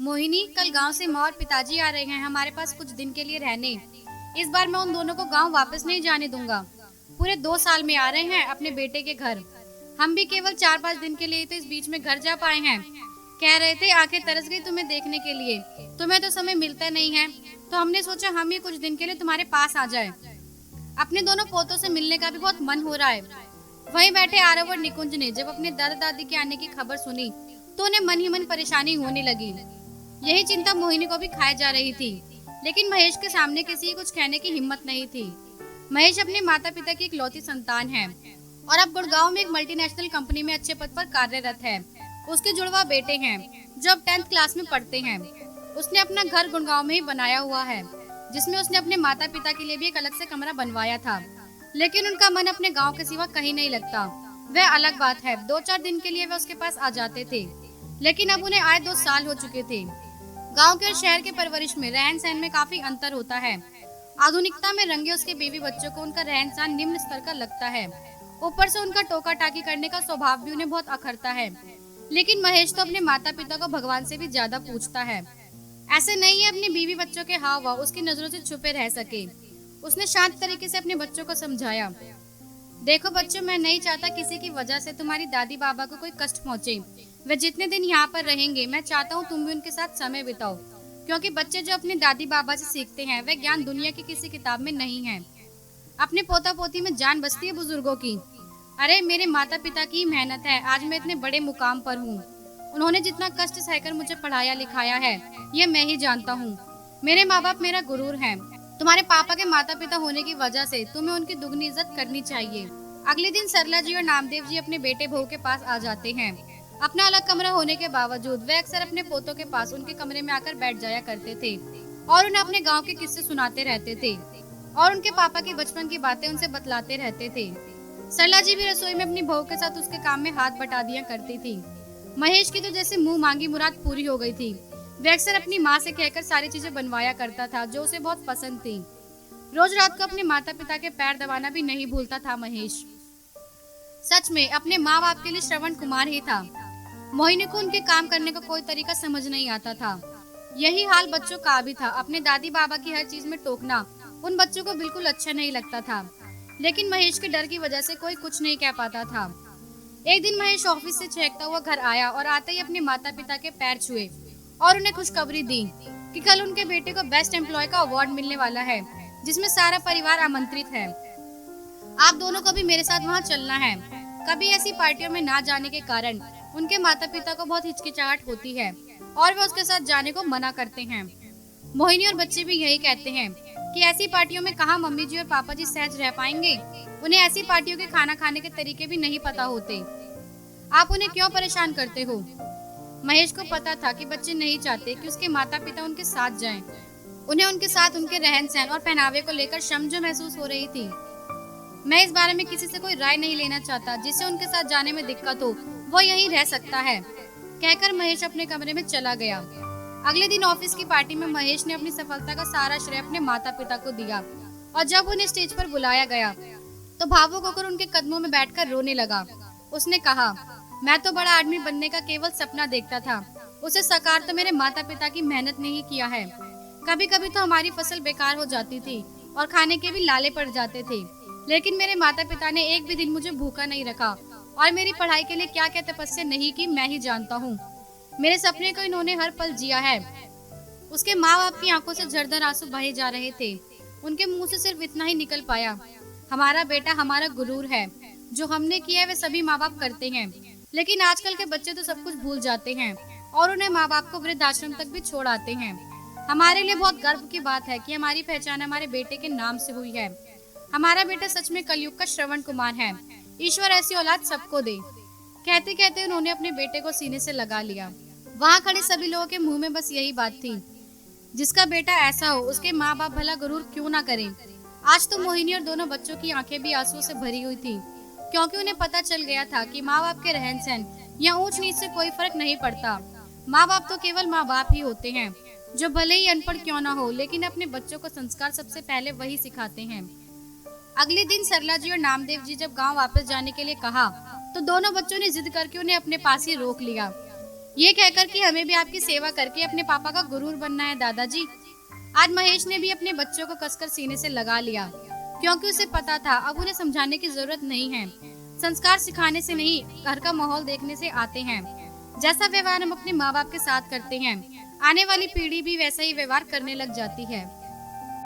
मोहिनी, कल गांव से माँ और पिताजी आ रहे हैं हमारे पास कुछ दिन के लिए रहने। इस बार मैं उन दोनों को गांव वापस नहीं जाने दूंगा। पूरे 2 साल में आ रहे हैं अपने बेटे के घर। हम भी केवल 4-5 दिन के लिए तो इस बीच में घर जा पाए हैं। कह रहे थे आंखें तरस गई तुम्हें देखने के लिए। तुम्हें तो समय मिलता नहीं है, तो हमने सोचा हम ही कुछ दिन के लिए तुम्हारे पास आ जाए। अपने दोनों पोतों से मिलने का भी बहुत मन हो रहा है। वहीं बैठे आरव और निकुंज ने जब अपने दादा दादी के आने की खबर सुनी तो उन्हें मन ही मन परेशानी होने लगी। यही चिंता मोहिनी को भी खाए जा रही थी, लेकिन महेश के सामने किसी की कुछ कहने की हिम्मत नहीं थी। महेश अपने माता पिता की इकलौती संतान है और अब गुड़गांव में एक मल्टीनेशनल कंपनी में अच्छे पद पर कार्यरत है। उसके जुड़वा बेटे हैं जो अब 10th क्लास में पढ़ते हैं। उसने अपना घर गुड़गांव में ही बनाया हुआ है, जिसमें उसने अपने माता पिता के लिए भी एक अलग से कमरा बनवाया था। लेकिन उनका मन अपने गाँव के सिवा कहीं नहीं लगता। वह अलग बात है, 2-4 दिन के लिए वे उसके पास आ जाते थे, लेकिन अब उन्हें आए 2 साल हो चुके थे। गांव के और शहर के परवरिश में रहन सहन में काफी अंतर होता है। आधुनिकता में रंगे उसके बीवी बच्चों को उनका रहन सहन निम्न स्तर का लगता है। ऊपर से उनका टोका टाकी करने का स्वभाव भी उन्हें बहुत अखरता है। लेकिन महेश तो अपने माता पिता को भगवान से भी ज्यादा पूछता है। ऐसे नहीं है अपनी बीवी बच्चों के हाव भाव उसकी नजरों से छुपे रह सके। उसने शांत तरीके से अपने बच्चों को समझाया, देखो बच्चों, मैं नहीं चाहता किसी की वजह से तुम्हारी दादी बाबा को कोई कष्ट पहुंचे। वे जितने दिन यहाँ पर रहेंगे मैं चाहता हूँ तुम भी उनके साथ समय बिताओ, क्योंकि बच्चे जो अपने दादी बाबा से सीखते हैं वह ज्ञान दुनिया की किसी किताब में नहीं है। अपने पोता पोती में जान बसती है बुजुर्गों की। अरे मेरे माता पिता की मेहनत है आज मैं इतने बड़े मुकाम पर हूँ। उन्होंने जितना कष्ट सहकर मुझे पढ़ाया लिखाया है ये मैं ही जानता हूँ। मेरे माँ बाप मेरा गुरूर है। तुम्हारे पापा के माता पिता होने की वजह से तुम्हें उनकी दुगनी इज्जत करनी चाहिए। अगले दिन सरला जी और नामदेव जी अपने बेटे बहू के पास आ जाते हैं। अपना अलग कमरा होने के बावजूद वे अक्सर अपने पोतों के पास उनके कमरे में आकर बैठ जाया करते थे और उन्हें अपने गांव के किस्से सुनाते रहते थे और उनके पापा की बचपन की बातें उनसे बतलाते रहते थे। सरला जी भी रसोई में अपनी बहू के साथ उसके काम में हाथ बटा दिया करती थी। महेश की तो जैसे मुंह मांगी मुराद पूरी हो गई थी। वे अक्सर अपनी माँ से कहकर सारी चीजें बनवाया करता था जो उसे बहुत पसंद थी। रोज रात को अपने माता पिता के पैर दबाना भी नहीं भूलता था महेश। सच में अपने माँ बाप के लिए श्रवण कुमार ही था। मोहिनी को उनके काम करने का कोई तरीका समझ नहीं आता था। यही हाल बच्चों का भी था। अपने दादी बाबा की हर चीज में टोकना उन बच्चों को बिल्कुल अच्छा नहीं लगता था, लेकिन महेश के डर की वजह से कोई कुछ नहीं कह पाता था। एक दिन महेश ऑफिस से चहकता हुआ घर आया और आते ही अपने माता पिता के पैर छुए और उन्हें खुशखबरी दी कि कल उनके बेटे को बेस्ट एम्प्लॉय का अवार्ड मिलने वाला है, जिसमें सारा परिवार आमंत्रित है। आप दोनों को भी मेरे साथ वहाँ चलना है। कभी ऐसी पार्टियों में ना जाने के कारण उनके माता पिता को बहुत हिचकिचाहट होती है और वे उसके साथ जाने को मना करते हैं। मोहिनी और बच्चे भी यही कहते हैं कि ऐसी पार्टियों में कहाँ मम्मी जी और पापा जी सहज रह पाएंगे। उन्हें ऐसी पार्टियों के खाना खाने के तरीके भी नहीं पता होते। आप उन्हें क्यों परेशान करते हो? महेश को पता था कि बच्चे नहीं चाहते कि उसके माता पिता उनके साथ जाएं। उन्हें उनके साथ उनके रहन सहन और पहनावे को लेकर शर्म जो महसूस हो रही थी। मैं इस बारे में किसी से कोई राय नहीं लेना चाहता। जिससे उनके साथ जाने में दिक्कत हो वो यहीं रह सकता है, कहकर महेश अपने कमरे में चला गया। अगले दिन ऑफिस की पार्टी में महेश ने अपनी सफलता का सारा श्रेय अपने माता पिता को दिया और जब उन्हें स्टेज पर बुलाया गया तो भावुक होकर उनके कदमों में बैठकर रोने लगा। उसने कहा, मैं तो बड़ा आदमी बनने का केवल सपना देखता था, उसे साकार तो मेरे माता पिता की मेहनत ने ही किया है। कभी कभी तो हमारी फसल बेकार हो जाती थी और खाने के भी लाले पड़ जाते थे, लेकिन मेरे माता पिता ने एक भी दिन मुझे भूखा नहीं रखा और मेरी पढ़ाई के लिए क्या क्या तपस्या नहीं की मैं ही जानता हूँ। मेरे सपने को इन्होंने हर पल जिया है। उसके माँ बाप की आंखों से झरझर आंसू बहे जा रहे थे। उनके मुंह से सिर्फ इतना ही निकल पाया, हमारा बेटा हमारा गुरूर है। जो हमने किया है वे सभी माँ बाप करते हैं, लेकिन आजकल के बच्चे तो सब कुछ भूल जाते हैं और उन्हें माँ बाप को वृद्धाश्रम तक भी छोड़ आते हैं। हमारे लिए बहुत गर्व की बात है कि हमारी पहचान हमारे बेटे के नाम से हुई है। हमारा बेटा सच में कलयुग का श्रवण कुमार है। ईश्वर ऐसी औलाद सबको दे। कहते कहते उन्होंने अपने बेटे को सीने से लगा लिया। वहाँ खड़े सभी लोगों के मुंह में बस यही बात थी, जिसका बेटा ऐसा हो उसके माँ बाप भला गुरूर क्यों ना करें। आज तो मोहिनी और दोनों बच्चों की आंखें भी आंसुओं से भरी हुई थी, क्योंकि उन्हें पता चल गया था कि माँ बाप के रहन सहन या ऊंच नीच से कोई फर्क नहीं पड़ता। माँ बाप तो केवल माँ बाप ही होते हैं, जो भले ही अनपढ़ क्यों ना हो, लेकिन अपने बच्चों को संस्कार सबसे पहले वही सिखाते हैं। अगले दिन सरला जी और नामदेव जी जब गांव वापस जाने के लिए कहा तो दोनों बच्चों ने जिद करके उन्हें अपने पास ही रोक लिया। ये कहकर कि हमें भी आपकी सेवा करके अपने पापा का गुरूर बनना है दादाजी। आज महेश ने भी अपने बच्चों को कसकर सीने से लगा लिया, क्योंकि उसे पता था अब उन्हें समझाने की जरूरत नहीं है। संस्कार सिखाने से नहीं, घर का माहौल देखने से आते हैं। जैसा व्यवहार हम अपने माँ बाप के साथ करते हैं, आने वाली पीढ़ी भी वैसा ही व्यवहार करने लग जाती है।